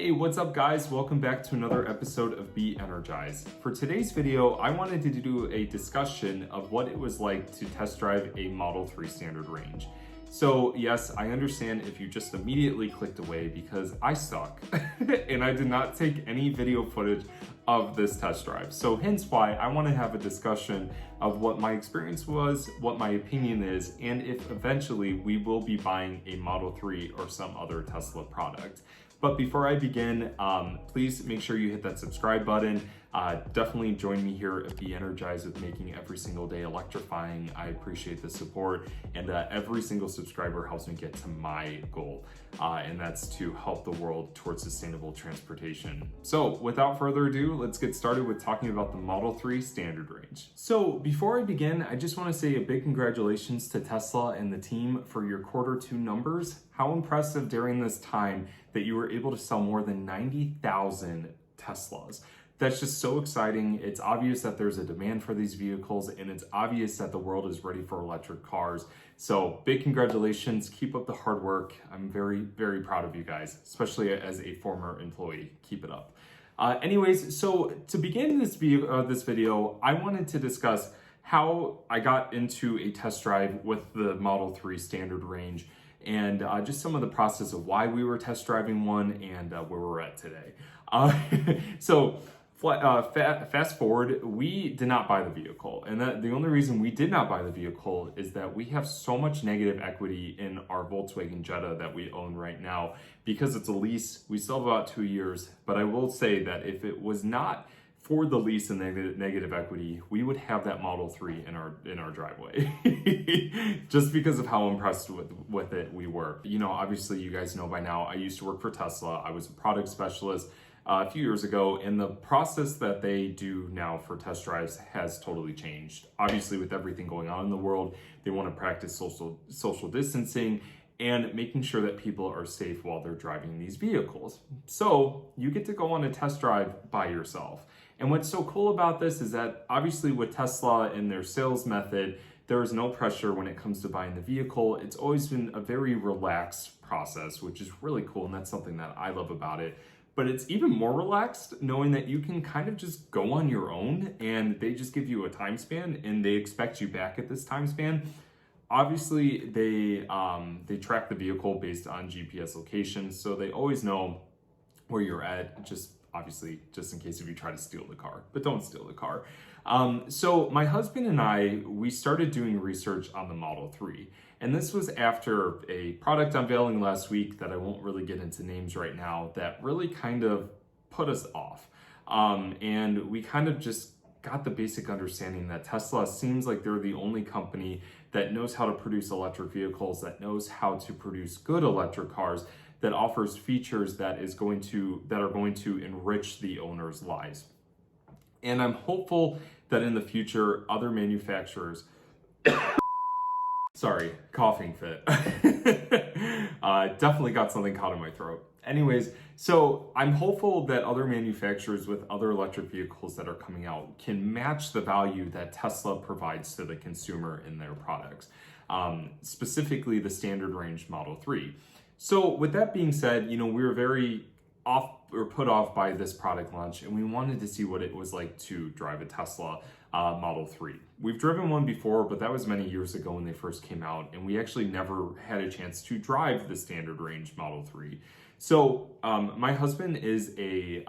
Hey, what's up guys? Welcome back to another episode of Be Energized. For today's video, I wanted to do a discussion of what it was like to test drive a Model 3 standard range. So yes, I understand if you just immediately clicked away because I suck and I did not take any video footage of this test drive. So hence why I want to have a discussion of what my experience was, what my opinion is, and if eventually we will be buying a Model 3 or some other Tesla product. But before I begin, please make sure you hit that subscribe button. Definitely join me here at Be Energized with making every single day electrifying. I appreciate the support, and every single subscriber helps me get to my goal, and that's to help the world towards sustainable transportation. So without further ado, let's get started with talking about the Model 3 standard range. So before I begin, I just want to say a big congratulations to Tesla and the team for your Q2 numbers. How impressive during this time that you were able to sell more than 90,000 Teslas. That's just so exciting. It's obvious that there's a demand for these vehicles, and it's obvious that the world is ready for electric cars. So big congratulations, keep up the hard work. I'm very, very proud of you guys, especially as a former employee. Keep it up. Anyways, so to begin this video, I wanted to discuss how I got into a test drive with the Model 3 standard range, and just some of the process of why we were test driving one and where we're at today. Fast forward, we did not buy the vehicle. And the only reason we did not buy the vehicle is that we have so much negative equity in our Volkswagen Jetta that we own right now. Because it's a lease, we still have about 2 years. But I will say that if it was not for the lease and negative equity, we would have that Model 3 in our driveway. Just because of how impressed with it we were. You know, obviously you guys know by now, I used to work for Tesla. I was a product specialist a few years ago, and the process that they do now for test drives has totally changed. Obviously, with everything going on in the world, they want to practice social distancing and making sure that people are safe while they're driving these vehicles. So you get to go on a test drive by yourself. And what's so cool about this is that obviously with Tesla and their sales method, there is no pressure when it comes to buying the vehicle. It's always been a very relaxed process, which is really cool, and that's something that I love about it. But it's even more relaxed knowing that you can kind of just go on your own, and they just give you a time span and they expect you back at this time span. Obviously, they track the vehicle based on GPS location, so they always know where you're at, just in case if you try to steal the car, but don't steal the car. So my husband and I, we started doing research on the Model 3. And this was after a product unveiling last week that I won't really get into names right now that really kind of put us off. And we kind of just got the basic understanding that Tesla seems like they're the only company that knows how to produce electric vehicles, that knows how to produce good electric cars, that offers features that are going to enrich the owner's lives. And I'm hopeful that in the future, other manufacturers, sorry, coughing fit. Definitely got something caught in my throat. Anyways, so I'm hopeful that other manufacturers with other electric vehicles that are coming out can match the value that Tesla provides to the consumer in their products, specifically the standard range Model 3. So with that being said, you know, we were very put off by this product launch, and we wanted to see what it was like to drive a Tesla Model 3. We've driven one before, but that was many years ago when they first came out, and we actually never had a chance to drive the standard range Model 3. So my husband is a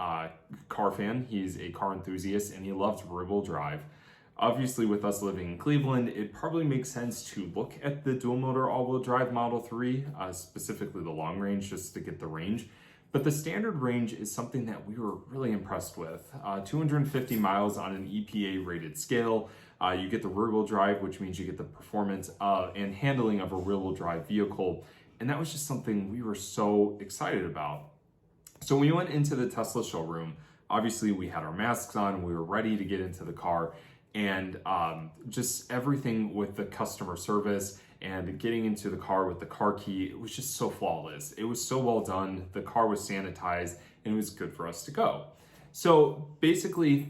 car fan. He's a car enthusiast, and he loves rear-wheel drive. Obviously, with us living in Cleveland, it probably makes sense to look at the dual motor all-wheel drive Model 3, specifically the long range, just to get the range. But the standard range is something that we were really impressed with. 250 miles on an EPA rated scale. You get the rear-wheel drive, which means you get the performance and handling of a rear-wheel drive vehicle. And that was just something we were so excited about. So we went into the Tesla showroom. Obviously, we had our masks on. We were ready to get into the car. And just everything with the customer service and getting into the car with the car key, it was just so flawless. It was so well done. The car was sanitized, and it was good for us to go. So basically,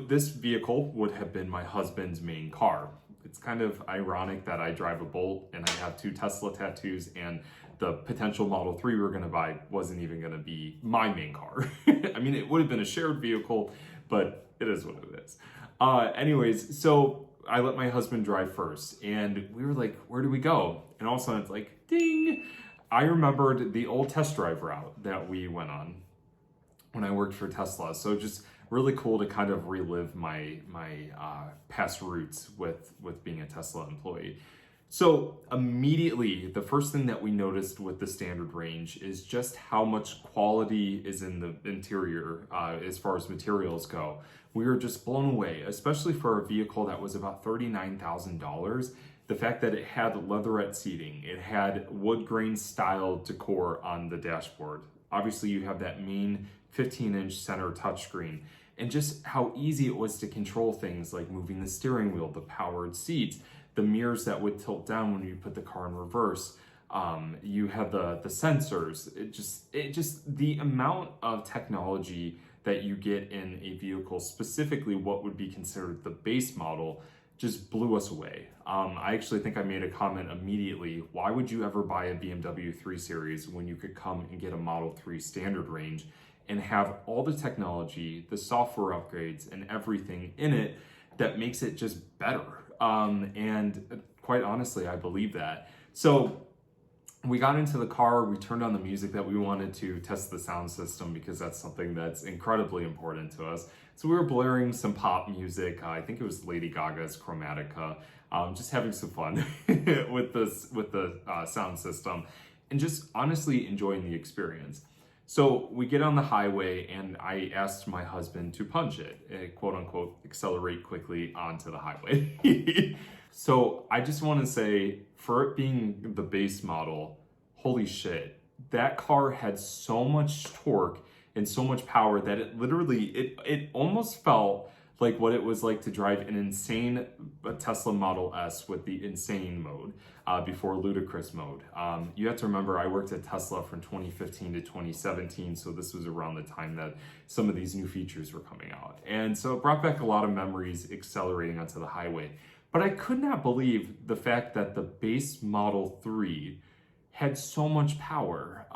this vehicle would have been my husband's main car. It's kind of ironic that I drive a Bolt and I have 2 Tesla tattoos, and the potential Model 3 we were going to buy wasn't even going to be my main car. I mean, it would have been a shared vehicle, but it is what it is. Anyways, so I let my husband drive first, and we were like, where do we go? And all of a sudden it's like, ding! I remembered the old test drive route that we went on when I worked for Tesla. So just really cool to kind of relive my past roots with being a Tesla employee. So immediately, the first thing that we noticed with the standard range is just how much quality is in the interior as far as materials go. We were just blown away, especially for a vehicle that was about $39,000. The fact that it had leatherette seating, it had wood grain style decor on the dashboard. Obviously, you have that main 15-inch center touchscreen, and just how easy it was to control things like moving the steering wheel, the powered seats, the mirrors that would tilt down when you put the car in reverse. You had the sensors. It just the amount of technology that you get in a vehicle, specifically what would be considered the base model, just blew us away. I actually think I made a comment immediately. Why would you ever buy a BMW 3 Series when you could come and get a Model 3 standard range and have all the technology, the software upgrades, and everything in it that makes it just better? And quite honestly, I believe that. So we got into the car, we turned on the music that we wanted to test the sound system because that's something that's incredibly important to us. So we were blaring some pop music. I think it was Lady Gaga's Chromatica, just having some fun with the sound system and just honestly enjoying the experience. So we get on the highway and I asked my husband to punch it, quote unquote, accelerate quickly onto the highway. So I just want to say, for it being the base model, holy shit, that car had so much torque and so much power that it literally, it almost felt like what it was like to drive an insane Tesla Model S with the insane mode before ludicrous mode. You have to remember, I worked at Tesla from 2015 to 2017, so this was around the time that some of these new features were coming out. And so it brought back a lot of memories accelerating onto the highway. But I could not believe the fact that the base Model 3 had so much power.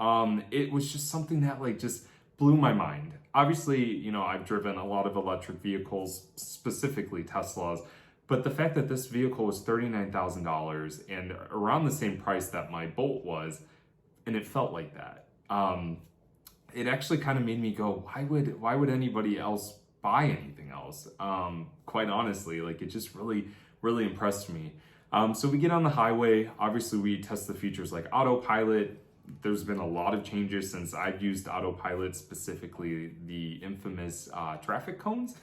It was just something that just blew my mind. Obviously, you know, I've driven a lot of electric vehicles, specifically Teslas, but the fact that this vehicle was $39,000 and around the same price that my Bolt was, and it felt like that, it actually kind of made me go, why would anybody else buy anything else? Quite honestly, it just really impressed me. So we get on the highway. Obviously, we test the features like autopilot. There's been a lot of changes since I've used autopilot, specifically the infamous traffic cones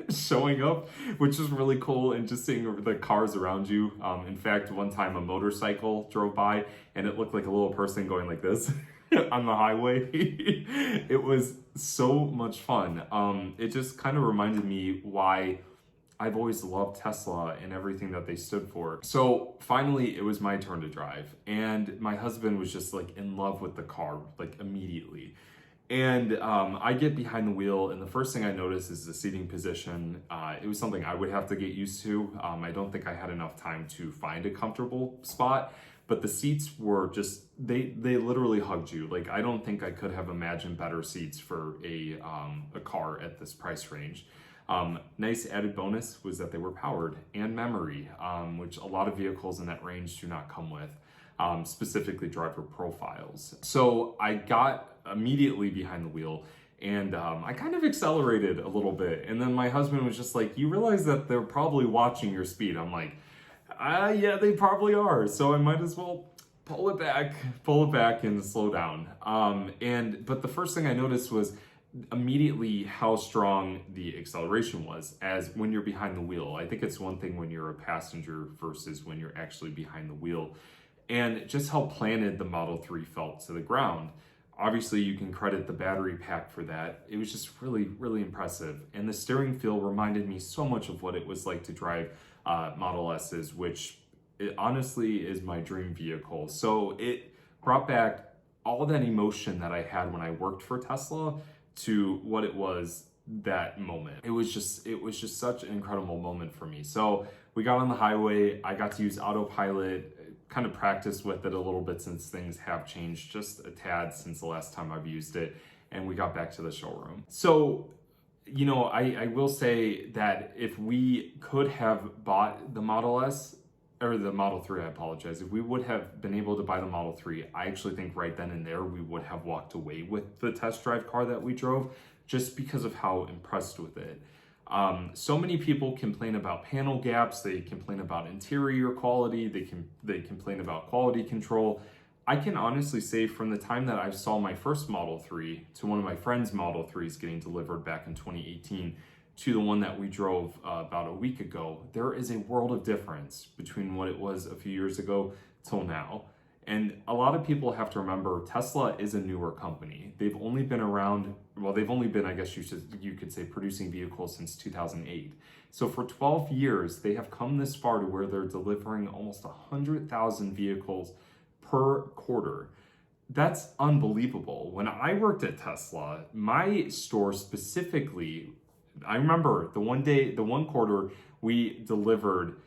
showing up, which is really cool, and just seeing the cars around you. In fact, one time a motorcycle drove by and it looked like a little person going like this on the highway. It was so much fun. It just kind of reminded me why I've always loved Tesla and everything that they stood for. So finally, it was my turn to drive, and my husband was just in love with the car, immediately. And I get behind the wheel, and the first thing I notice is the seating position. It was something I would have to get used to. I don't think I had enough time to find a comfortable spot, but the seats were just, they literally hugged you. I don't think I could have imagined better seats for a car at this price range. Nice added bonus was that they were powered and memory, which a lot of vehicles in that range do not come with, specifically driver profiles. So I got immediately behind the wheel and I kind of accelerated a little bit. And then my husband was just like, you realize that they're probably watching your speed. I'm like, yeah, they probably are. So I might as well pull it back and slow down. But the first thing I noticed was immediately how strong the acceleration was as when you're behind the wheel. I think it's one thing when you're a passenger versus when you're actually behind the wheel, and just how planted the Model 3 felt to the ground. Obviously, you can credit the battery pack for that. It was just really impressive. And the steering feel reminded me so much of what it was like to drive Model S's, which it honestly is my dream vehicle. So it brought back all that emotion that I had when I worked for Tesla to what it was that moment. It was just such an incredible moment for me. So we got on the highway. I got to use autopilot, kind of practiced with it a little bit since things have changed just a tad since the last time I've used it and we got back to the showroom. So, you know, I will say that if we could have bought the Model S, or the Model 3, I apologize. If we would have been able to buy the Model 3, I actually think right then and there we would have walked away with the test drive car that we drove just because of how impressed with it. So many people complain about panel gaps, they complain about interior quality, they complain about quality control. I can honestly say from the time that I saw my first Model 3 to one of my friend's Model 3s getting delivered back in 2018, to the one that we drove about a week ago, there is a world of difference between what it was a few years ago till now. And a lot of people have to remember Tesla is a newer company. They've only been around, well, they've only been, I guess you could say, producing vehicles since 2008. So for 12 years, they have come this far to where they're delivering almost 100,000 vehicles per quarter. That's unbelievable. When I worked at Tesla, my store specifically, I remember the one quarter we delivered,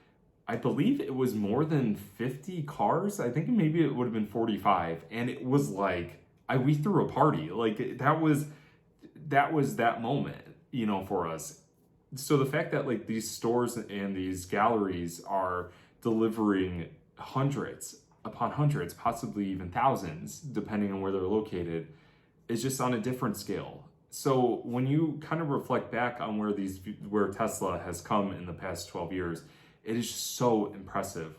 I believe it was more than 50 cars. I think maybe it would have been 45. And it was like, we threw a party. Like that was that moment, you know, for us. So the fact that like these stores and these galleries are delivering hundreds upon hundreds, possibly even thousands, depending on where they're located, is just on a different scale. So when you kind of reflect back on where Tesla has come in the past 12 years, it is just so impressive.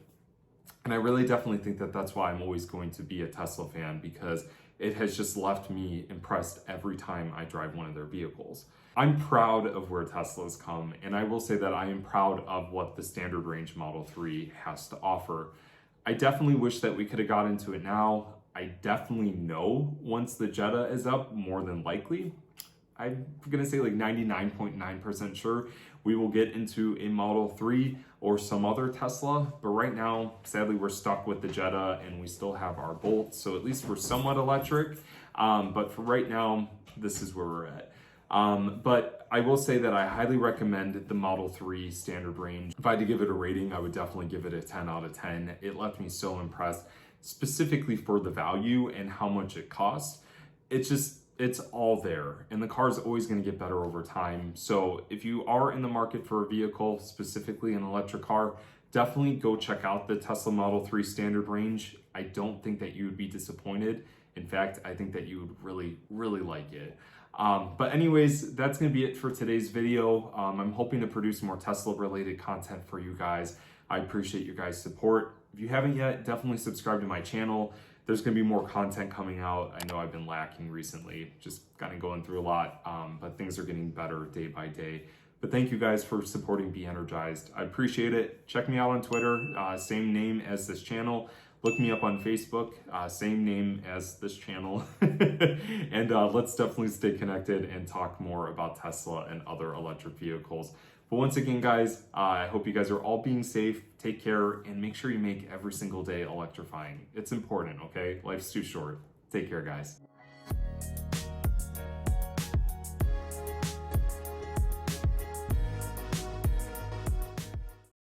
And I really definitely think that that's why I'm always going to be a Tesla fan, because it has just left me impressed every time I drive one of their vehicles. I'm proud of where Tesla's come, and I will say that I am proud of what the standard range Model 3 has to offer. I definitely wish that we could have got into it now. I definitely know once the Jetta is up, more than likely, I'm gonna say like 99.9% sure we will get into a Model 3 or some other Tesla. But right now, sadly, we're stuck with the Jetta and we still have our Bolt. So at least we're somewhat electric. But for right now, this is where we're at. But I will say that I highly recommend the Model 3 standard range. If I had to give it a rating, I would definitely give it a 10 out of 10. It left me so impressed, specifically for the value and how much it costs. It's all there, and the car is always going to get better over time. So if you are in the market for a vehicle, specifically an electric car, definitely go check out the Tesla Model 3 standard range. I don't think that you would be disappointed. In fact, I think that you would really, really like it. But anyways, that's going to be it for today's video. I'm hoping to produce more Tesla related content for you guys. I appreciate your guys' support. If you haven't yet, definitely subscribe to my channel. There's going to be more content coming out. I know I've been lacking recently, just kind of going through a lot, but things are getting better day by day. But thank you guys for supporting Be Energized. I appreciate it. Check me out on Twitter, same name as this channel. Look me up on Facebook, same name as this channel. And let's definitely stay connected and talk more about Tesla and other electric vehicles. But once again, guys, I hope you guys are all being safe. Take care and make sure you make every single day electrifying. It's important, okay? Life's too short. Take care, guys.